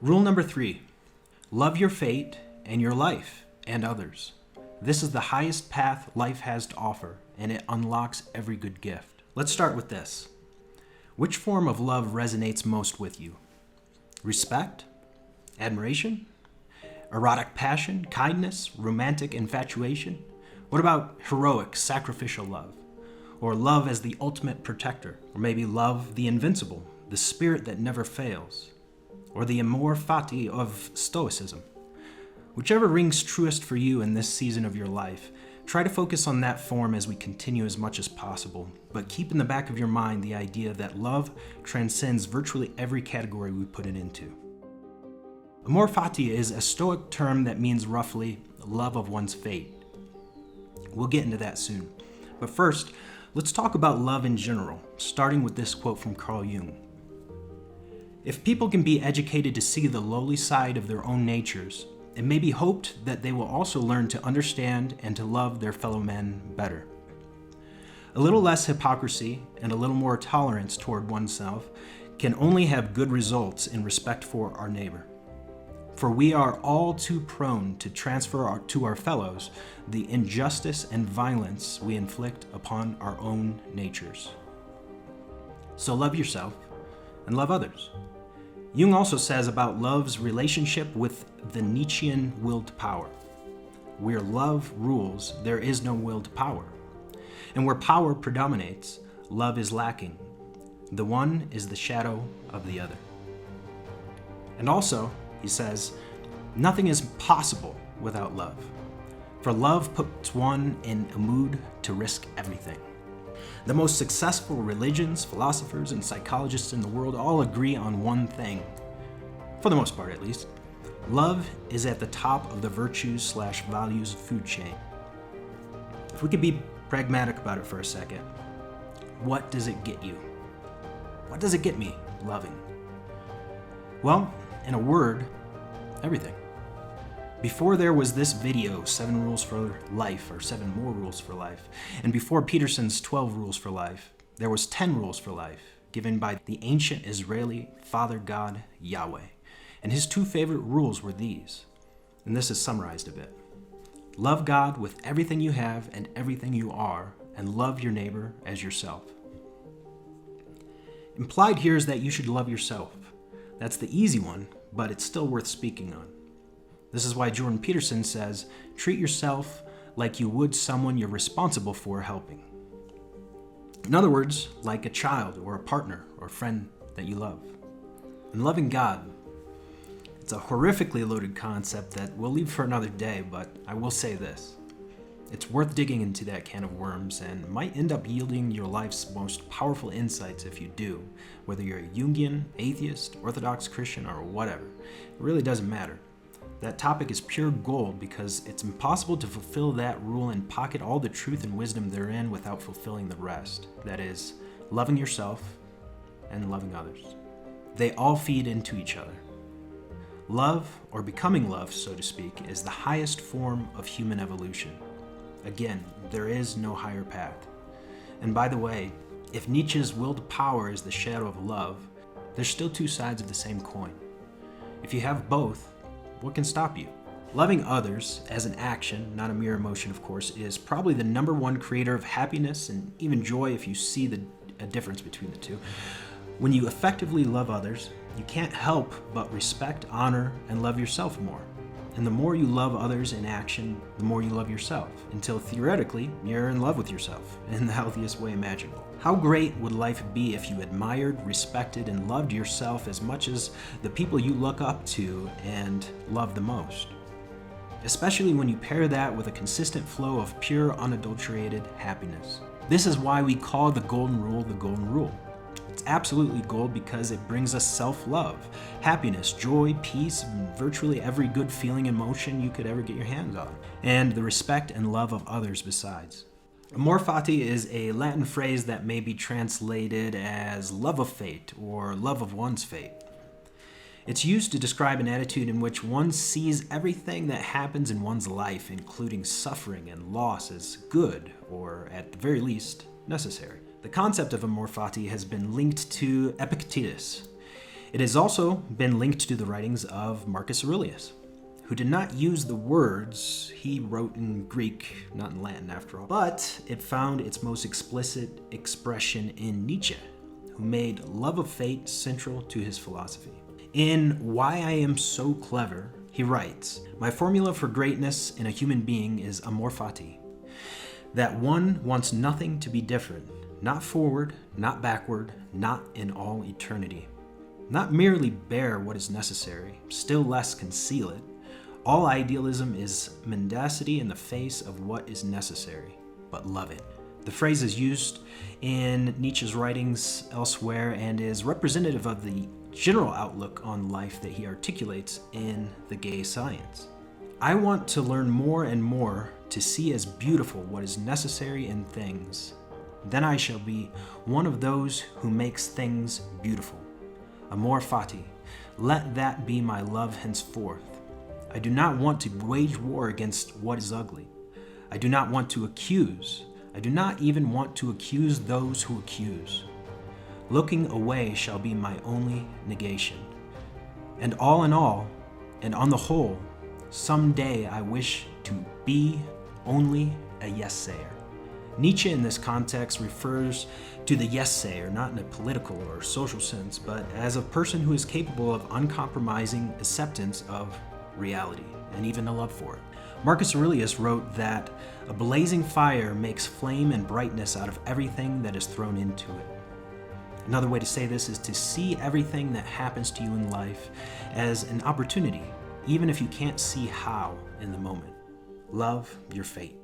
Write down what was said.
Rule number 3, love your fate and your life and others. This is the highest path life has to offer, and it unlocks every good gift. Let's start with this. Which form of love resonates most with you? Respect? Admiration? Erotic passion? Kindness? Romantic infatuation? What about heroic, sacrificial love? Or love as the ultimate protector? Or maybe love the invincible, the spirit that never fails? Or the Amor, Fati of Stoicism? Whichever rings truest for you in this season of your life, try to focus on that form as we continue as much as possible, but keep in the back of your mind the idea that love transcends virtually every category we put it into. Amor Fati is a Stoic term that means roughly love of one's fate. We'll get into that soon. But first, let's talk about love in general, starting with this quote from Carl Jung. If people can be educated to see the lowly side of their own natures, it may be hoped that they will also learn to understand and to love their fellow men better. A little less hypocrisy and a little more tolerance toward oneself can only have good results in respect for our neighbor. For we are all too prone to transfer to our fellows the injustice and violence we inflict upon our own natures. So love yourself and love others. Jung also says about love's relationship with the Nietzschean willed power. Where love rules, there is no willed power. And where power predominates, love is lacking. The one is the shadow of the other. And also, he says, nothing is possible without love. For love puts one in a mood to risk everything. The most successful religions, philosophers, and psychologists in the world all agree on one thing, for the most part at least. Love is at the top of the virtues/values food chain. If we could be pragmatic about it for a second, what does it get you? What does it get me, loving? Well, in a word, everything. Before there was this video, 7 Rules for Life, or 7 More Rules for Life, and before Peterson's 12 Rules for Life, there was 10 Rules for Life, given by the ancient Israeli Father God, YAHWEH. And his 2 favorite rules were these, and this is summarized a bit. Love God with everything you have and everything you are, and love your neighbor as yourself. Implied here is that you should love yourself. That's the easy one, but it's still worth speaking on. This is why Jordan Peterson says, treat yourself like you would someone you're responsible for helping. In other words, like a child or a partner or friend that you love. And loving God, it's a horrifically loaded concept that we'll leave for another day, but I will say this. It's worth digging into that can of worms and might end up yielding your life's most powerful insights if you do, whether you're a Jungian, atheist, Orthodox Christian, or whatever. It really doesn't matter. That topic is pure gold because it's impossible to fulfill that rule and pocket all the truth and wisdom therein without fulfilling the rest. That is, loving yourself and loving others. They all feed into each other. Love, or becoming love, so to speak, is the highest form of human evolution. Again, there is no higher path. And by the way, if Nietzsche's willed power is the shadow of love, there's still 2 sides of the same coin. If you have both, what can stop you? Loving others as an action, not a mere emotion of course, is probably the #1 creator of happiness and even joy if you see a difference between the two. When you effectively love others, you can't help but respect, honor, and love yourself more. And the more you love others in action, the more you love yourself, until theoretically, you're in love with yourself in the healthiest way imaginable. How great would life be if you admired, respected, and loved yourself as much as the people you look up to and love the most? Especially when you pair that with a consistent flow of pure, unadulterated happiness. This is why we call the golden rule the golden rule. It's absolutely gold because it brings us self-love, happiness, joy, peace, and virtually every good feeling and emotion you could ever get your hands on, and the respect and love of others besides. Amor Fati is a Latin phrase that may be translated as love of fate or love of one's fate. It's used to describe an attitude in which one sees everything that happens in one's life, including suffering and loss, as good, or at the very least, necessary. The concept of Amor Fati has been linked to EPICTETUS, It has also been linked to the writings of Marcus Aurelius, who did not use the words he wrote in Greek, not in Latin after all, but it found its most explicit expression in Nietzsche, who made love of fate central to his philosophy. In Why I Am So Clever, he writes, "My formula for greatness in a human being is Amor Fati, that one wants nothing to be different, not forward, not backward, not in all eternity. Not merely bear what is necessary, still less conceal it. All idealism is mendacity in the face of what is necessary, but love it." The phrase is used in Nietzsche's writings elsewhere and is representative of the general outlook on life that he articulates in The Gay Science. "I want to learn more and more to see as beautiful what is necessary in things. Then I shall be one of those who makes things beautiful. Amor Fati, let that be my love henceforth. I do not want to wage war against what is ugly. I do not want to accuse. I do not even want to accuse those who accuse. Looking away shall be my only negation. And all in all, and on the whole, some day I wish to be only a yes-sayer." Nietzsche in this context refers to the yes-sayer not in a political or social sense, but as a person who is capable of uncompromising acceptance of reality and even a love for it. Marcus Aurelius wrote that a blazing fire makes flame and brightness out of everything that is thrown into it. Another way to say this is to see everything that happens to you in life as an opportunity, even if you can't see how in the moment. Love your fate.